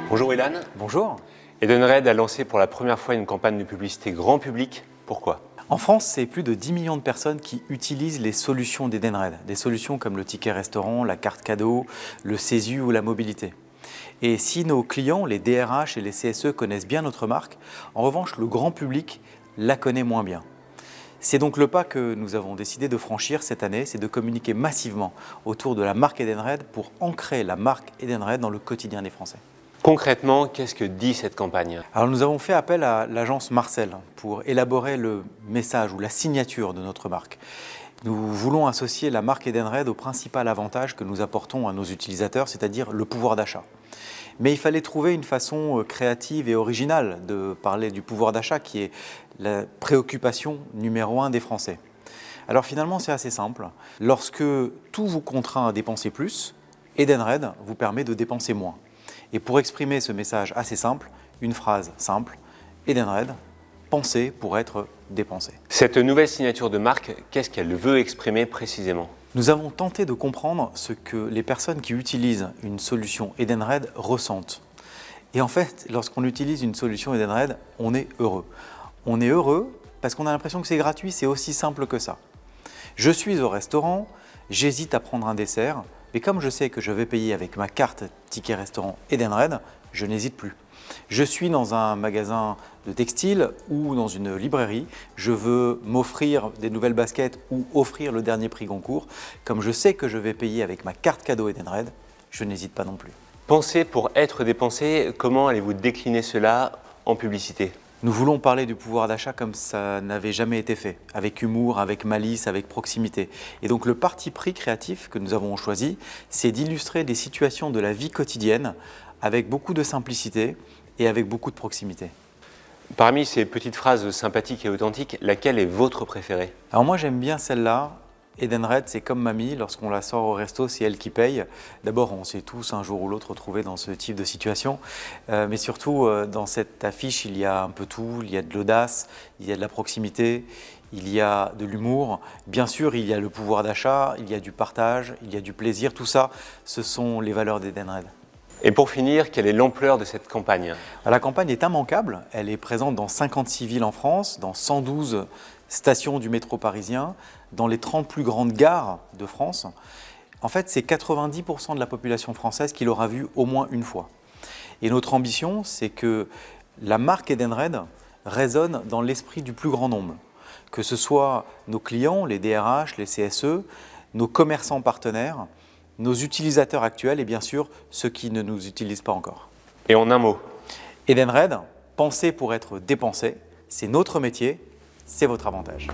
Bonjour Ilan. Bonjour. Edenred a lancé pour la première fois une campagne de publicité grand public. Pourquoi? En France, c'est plus de 10 millions de personnes qui utilisent les solutions d'Edenred. Des solutions comme le ticket restaurant, la carte cadeau, le CESU ou la mobilité. Et si nos clients, les DRH et les CSE connaissent bien notre marque, en revanche, le grand public la connaît moins bien. C'est donc le pas que nous avons décidé de franchir cette année, c'est de communiquer massivement autour de la marque Edenred pour ancrer la marque Edenred dans le quotidien des Français. Concrètement, qu'est-ce que dit cette campagne? Alors nous avons fait appel à l'agence Marcel pour élaborer le message ou la signature de notre marque. Nous voulons associer la marque Edenred au principal avantage que nous apportons à nos utilisateurs, c'est-à-dire le pouvoir d'achat. Mais il fallait trouver une façon créative et originale de parler du pouvoir d'achat qui est la préoccupation numéro 1 des Français. Alors finalement c'est assez simple. Lorsque tout vous contraint à dépenser plus, Edenred vous permet de dépenser moins. Et pour exprimer ce message assez simple, une phrase simple, Edenred, penser pour être dépensé. Cette nouvelle signature de marque, qu'est-ce qu'elle veut exprimer précisément? Nous avons tenté de comprendre ce que les personnes qui utilisent une solution Edenred ressentent. Et en fait, lorsqu'on utilise une solution Edenred, on est heureux. On est heureux parce qu'on a l'impression que c'est gratuit, c'est aussi simple que ça. Je suis au restaurant, j'hésite à prendre un dessert, mais comme je sais que je vais payer avec ma carte ticket restaurant Edenred, je n'hésite plus. Je suis dans un magasin de textile ou dans une librairie, je veux m'offrir des nouvelles baskets ou offrir le dernier prix Goncourt. Comme je sais que je vais payer avec ma carte cadeau Edenred, je n'hésite pas non plus. Penser pour être dépensé, comment allez-vous décliner cela en publicité? Nous voulons parler du pouvoir d'achat comme ça n'avait jamais été fait, avec humour, avec malice, avec proximité. Et donc le parti pris créatif que nous avons choisi, c'est d'illustrer des situations de la vie quotidienne avec beaucoup de simplicité et avec beaucoup de proximité. Parmi ces petites phrases sympathiques et authentiques, laquelle est votre préférée? Alors moi j'aime bien celle-là. Edenred, c'est comme mamie, lorsqu'on la sort au resto, c'est elle qui paye. D'abord, on s'est tous un jour ou l'autre retrouvés dans ce type de situation, mais surtout dans cette affiche, il y a un peu tout, il y a de l'audace, il y a de la proximité, il y a de l'humour, bien sûr il y a le pouvoir d'achat, il y a du partage, il y a du plaisir, tout ça, ce sont les valeurs d'Edenred. Et pour finir, quelle est l'ampleur de cette campagne? La campagne est immanquable, elle est présente dans 56 villes en France, dans 112 stations du métro parisien, dans les 30 plus grandes gares de France. En fait, c'est 90% de la population française qui l'aura vue au moins une fois. Et notre ambition, c'est que la marque Edenred résonne dans l'esprit du plus grand nombre. Que ce soit nos clients, les DRH, les CSE, nos commerçants partenaires, nos utilisateurs actuels et bien sûr ceux qui ne nous utilisent pas encore. Et en un mot? Edenred, penser pour être dépensé, c'est notre métier, c'est votre avantage.